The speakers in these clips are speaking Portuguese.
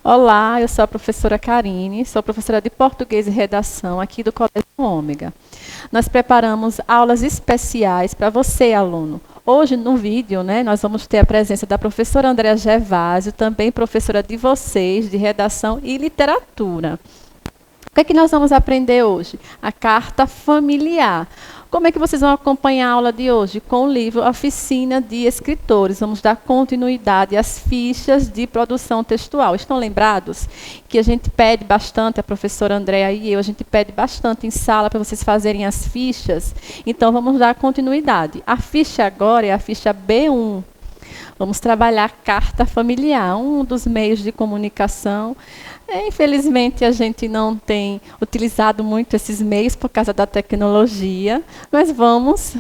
Olá, eu sou a professora Karine, sou professora de Português e Redação aqui do Colégio Ômega. Nós preparamos aulas especiais para você, aluno. Hoje, no vídeo, nós vamos ter a presença da professora Andréa Gervásio, também professora de vocês, de Redação e Literatura. O que é que nós vamos aprender hoje? A carta familiar. Como é que vocês vão acompanhar a aula de hoje? Com o livro Oficina de Escritores. Vamos dar continuidade às fichas de produção textual. Estão lembrados que a gente pede bastante, a professora Andréa e eu, a gente pede bastante em sala para vocês fazerem as fichas? Então, vamos dar continuidade. A ficha agora é a ficha B1. Vamos trabalhar a carta familiar, um dos meios de comunicação. Infelizmente, a gente não tem utilizado muito esses meios por causa da tecnologia, mas vamos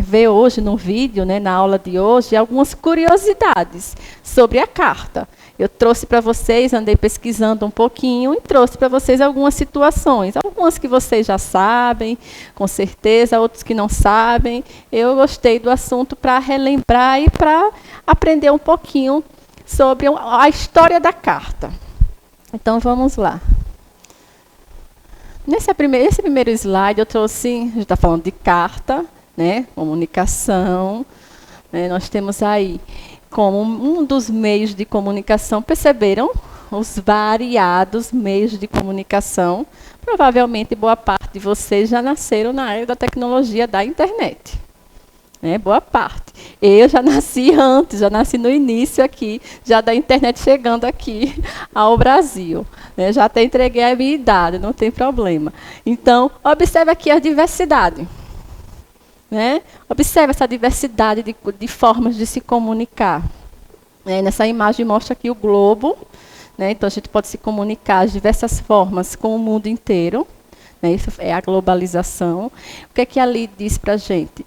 ver hoje no vídeo, na aula de hoje, algumas curiosidades sobre a carta. Eu trouxe para vocês, andei pesquisando um pouquinho e trouxe para vocês algumas situações. Algumas que vocês já sabem, com certeza, outras que não sabem. Eu gostei do assunto para relembrar e para aprender um pouquinho sobre a história da carta. Então, vamos lá. Esse primeiro slide, eu trouxe, a gente está falando de carta, comunicação. Nós temos aí como um dos meios de comunicação, perceberam? Os variados meios de comunicação. Provavelmente, boa parte de vocês já nasceram na área da tecnologia da internet. Boa parte. Eu já nasci antes, já nasci no início aqui, já da internet chegando aqui ao Brasil. Já até entreguei a minha idade, não tem problema. Então, observe aqui a diversidade. Observe essa diversidade de formas de se comunicar. Nessa imagem mostra aqui o globo. Então, a gente pode se comunicar de diversas formas com o mundo inteiro. Isso é a globalização. O que é que ali diz para a gente?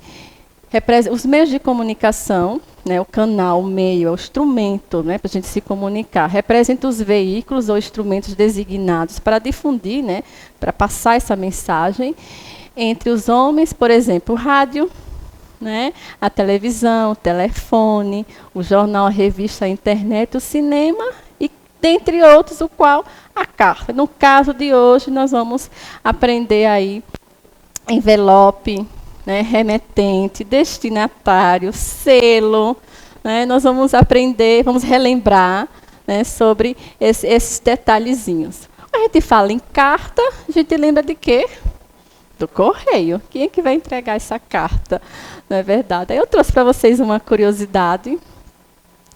Os meios de comunicação, o canal, o meio, o instrumento para a gente se comunicar, representa os veículos ou instrumentos designados para difundir, para passar essa mensagem entre os homens, por exemplo, o rádio, a televisão, o telefone, o jornal, a revista, a internet, o cinema e, dentre outros, o qual a carta. No caso de hoje, nós vamos aprender aí envelope, remetente, destinatário, selo. Nós vamos aprender, vamos relembrar sobre esses detalhezinhos. A gente fala em carta, a gente lembra de quê? Do correio. Quem é que vai entregar essa carta? Não é verdade? Aí eu trouxe para vocês uma curiosidade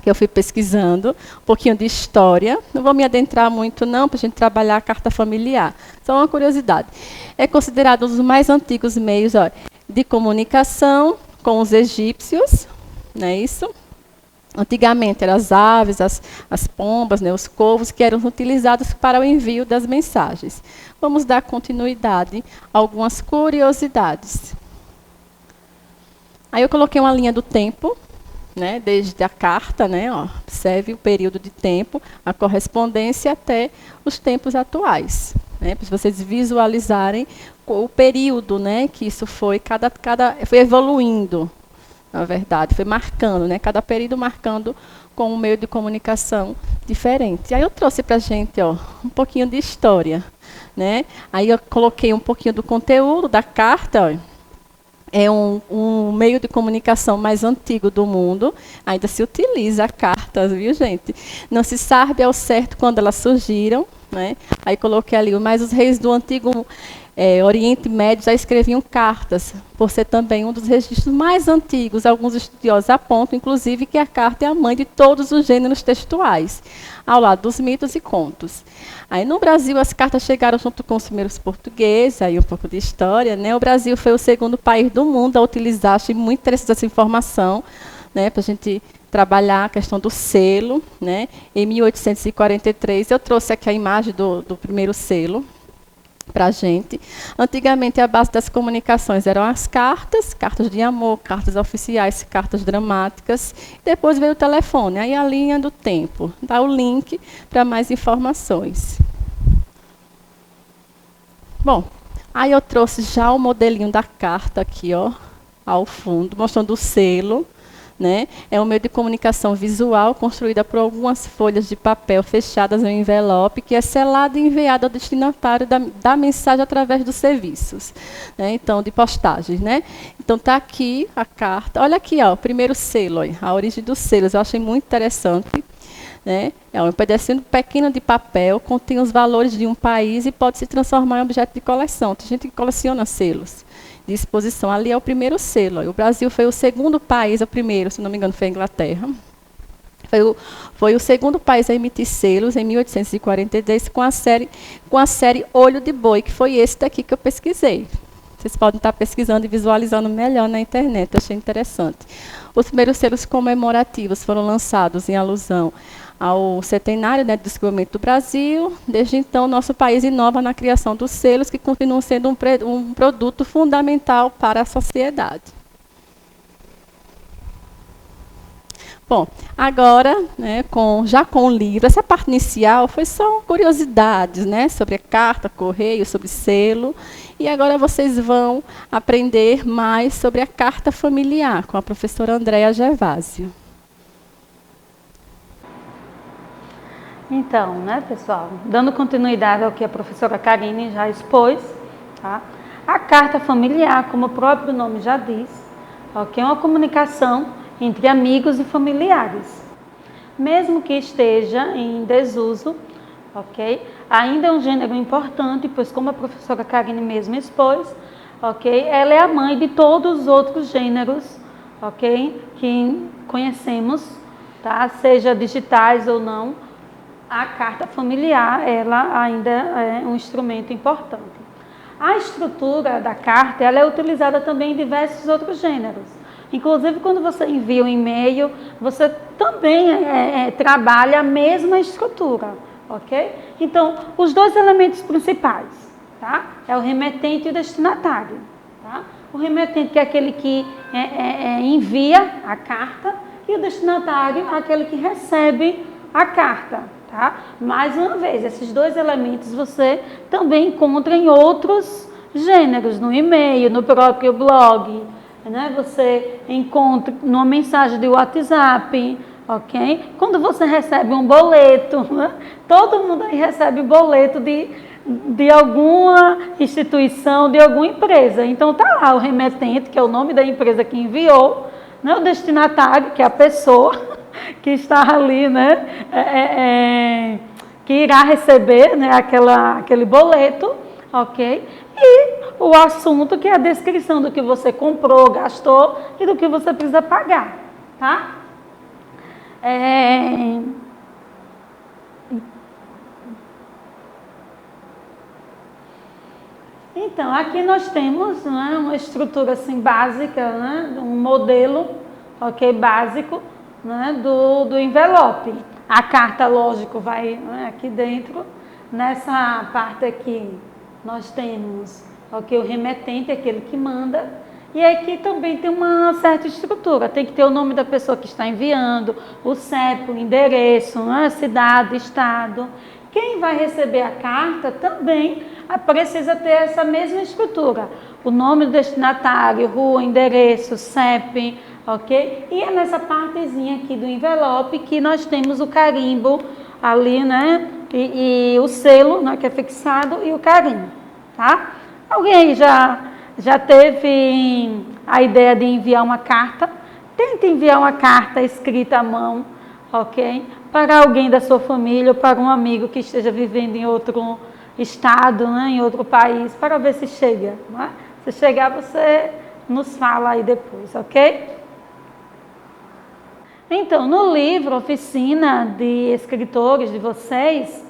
que eu fui pesquisando, um pouquinho de história. Não vou me adentrar muito, não, para a gente trabalhar a carta familiar. Só uma curiosidade. É considerado um dos mais antigos meios de comunicação com os egípcios, não é isso? Antigamente eram as aves, as pombas, os corvos, que eram utilizados para o envio das mensagens. Vamos dar continuidade a algumas curiosidades. Aí eu coloquei uma linha do tempo, desde a carta, observe o período de tempo, a correspondência até os tempos atuais. Para vocês visualizarem o período que isso foi, foi evoluindo, na verdade, foi marcando, cada período marcando com um meio de comunicação diferente. Aí eu trouxe para a gente um pouquinho de história. Aí eu coloquei um pouquinho do conteúdo da carta. É um meio de comunicação mais antigo do mundo. Ainda se utiliza cartas, viu, gente? Não se sabe ao certo quando elas surgiram. Aí coloquei ali, mas os reis do antigo Oriente Médio já escreviam cartas, por ser também um dos registros mais antigos. Alguns estudiosos apontam, inclusive, que a carta é a mãe de todos os gêneros textuais, ao lado dos mitos e contos. Aí no Brasil as cartas chegaram junto com os primeiros portugueses, aí um pouco de história. O Brasil foi o segundo país do mundo a utilizar, achei muito interessante essa informação, para a gente trabalhar a questão do selo. Em 1843, eu trouxe aqui a imagem do primeiro selo. para a gente. Antigamente, a base das comunicações eram as cartas, cartas de amor, cartas oficiais, cartas dramáticas. Depois veio o telefone, aí a linha do tempo. Dá o link para mais informações. Bom, aí eu trouxe já o modelinho da carta aqui, ó, ao fundo, mostrando o selo. Né? É um meio de comunicação visual construída por algumas folhas de papel fechadas em um envelope que é selado e enviado ao destinatário da mensagem através dos serviços, né? Então, de postagens. Né? Então, está aqui a carta. Olha aqui, ó, o primeiro selo, ó, a origem dos selos. Eu achei muito interessante. Né? É um pedacinho pequeno de papel, contém os valores de um país e pode se transformar em objeto de coleção. Tem gente que coleciona selos de exposição. Ali é o primeiro selo. O Brasil foi o segundo país, o primeiro, se não me engano, foi a Inglaterra. Foi o segundo país a emitir selos em 1842 com a série Olho de Boi, que foi esse daqui que eu pesquisei. Vocês podem estar pesquisando e visualizando melhor na internet, achei interessante. Os primeiros selos comemorativos foram lançados em alusão ao centenário, né, do descobrimento do Brasil. Desde então, nosso país inova na criação dos selos, que continuam sendo um produto fundamental para a sociedade. Bom, agora, né, já com o livro, essa parte inicial foi só curiosidades, né, sobre a carta, correio, sobre selo. E agora vocês vão aprender mais sobre a carta familiar, com a professora Andréa Gervásio. Então, né, pessoal, dando continuidade ao que a professora Karine já expôs, tá? A carta familiar, como o próprio nome já diz, é uma comunicação entre amigos e familiares. Mesmo que esteja em desuso, ok? Ainda é um gênero importante, pois como a professora Karine mesmo expôs, ok? Ela é a mãe de todos os outros gêneros, ok? Que conhecemos, tá? Seja digitais ou não, a carta familiar, ela ainda é um instrumento importante. A estrutura da carta, ela é utilizada também em diversos outros gêneros. Inclusive, quando você envia um e-mail, você também trabalha a mesma estrutura, ok? Então, os dois elementos principais, tá? É o remetente e o destinatário, tá? O remetente, que é aquele que envia a carta, e o destinatário, aquele que recebe a carta, tá? Mais uma vez, esses dois elementos você também encontra em outros gêneros, no e-mail, no próprio blog, né? Você encontra numa mensagem de WhatsApp, ok? Quando você recebe um boleto, né? Todo mundo aí recebe boleto de alguma instituição, de alguma empresa. Então tá lá o remetente, que é o nome da empresa que enviou, né? O destinatário, que é a pessoa que está ali, né? Que irá receber, né, aquele boleto, ok? E o assunto, que é a descrição do que você comprou, gastou e do que você precisa pagar, tá? Então, aqui nós temos, né, uma estrutura assim básica, né, um modelo, ok, básico, né, do envelope. A carta, lógico, vai, né, aqui dentro. Nessa parte aqui nós temos, ok, o remetente, aquele que manda. E aqui também tem uma certa estrutura. Tem que ter o nome da pessoa que está enviando, o CEP, o endereço, né, cidade, estado. Quem vai receber a carta também precisa ter essa mesma estrutura. O nome do destinatário, rua, endereço, CEP, ok? E é nessa partezinha aqui do envelope que nós temos o carimbo ali, né? E o selo, né, que é fixado, e o carimbo, tá? Alguém já teve a ideia de enviar uma carta? Tente enviar uma carta escrita à mão, ok? Para alguém da sua família ou para um amigo que esteja vivendo em outro estado, né, em outro país, para ver se chega. Né? Se chegar, você nos fala aí depois, ok? Então, no livro Oficina de Escritores de vocês,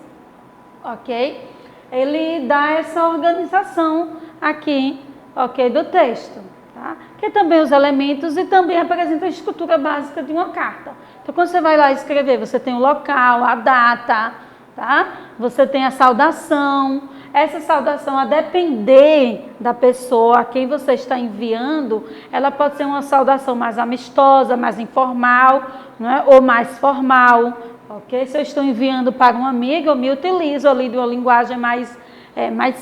ok? Ele dá essa organização aqui, ok, do texto, tá? Que também os elementos e também apresenta a estrutura básica de uma carta. Então, quando você vai lá escrever, você tem o local, a data, tá? Você tem a saudação, essa saudação, a depender da pessoa a quem você está enviando, ela pode ser uma saudação mais amistosa, mais informal, né? Ou mais formal, ok? Se eu estou enviando para um amigo, eu me utilizo ali de uma linguagem mais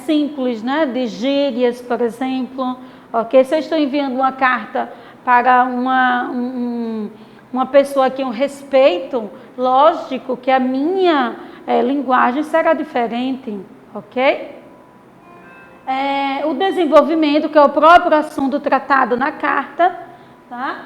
simples, né? De gírias, por exemplo, ok? Se eu estou enviando uma carta para uma pessoa que eu respeito, lógico que a minha linguagem será diferente, ok? O desenvolvimento, que é o próprio assunto tratado na carta, tá?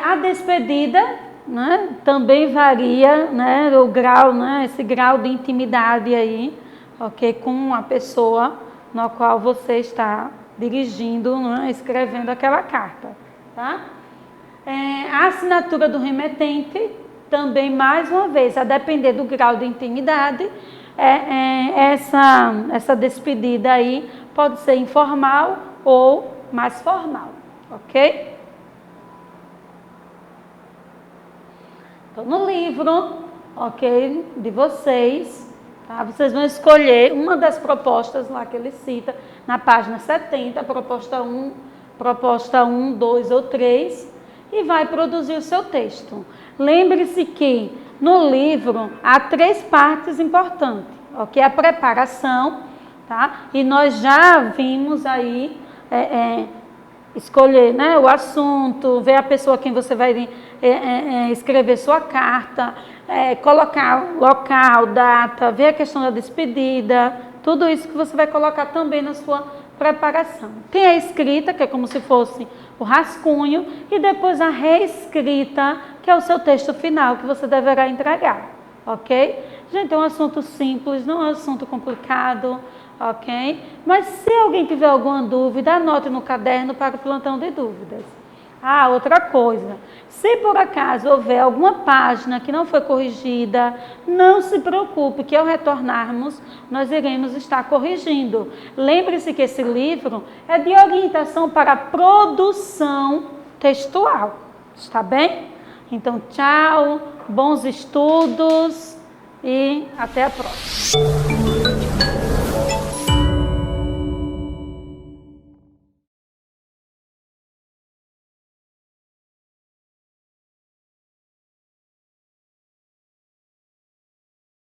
A despedida, né? Também varia, né? O grau, né? Esse grau de intimidade aí, ok? Com a pessoa na qual você está dirigindo, né? Escrevendo aquela carta, tá? A assinatura do remetente, também, mais uma vez, a depender do grau de intimidade, essa despedida aí pode ser informal ou mais formal, ok? Então, no livro, ok, de vocês, tá? Vocês vão escolher uma das propostas lá que ele cita, na página 70, proposta 1, 2 ou 3, e vai produzir o seu texto. Lembre-se que no livro há 3 partes importantes, ok? A preparação, tá? E nós já vimos aí escolher, né, o assunto, ver a pessoa a quem você vai escrever sua carta, colocar local, data, ver a questão da despedida, tudo isso que você vai colocar também na sua preparação. Tem a escrita, que é como se fosse o rascunho, e depois a reescrita, que é o seu texto final, que você deverá entregar, ok? Gente, é um assunto simples, não é um assunto complicado, ok? Mas se alguém tiver alguma dúvida, anote no caderno para o plantão de dúvidas. Outra coisa, se por acaso houver alguma página que não foi corrigida, não se preocupe que ao retornarmos, nós iremos estar corrigindo. Lembre-se que esse livro é de orientação para a produção textual, está bem? Então, tchau, bons estudos e até a próxima.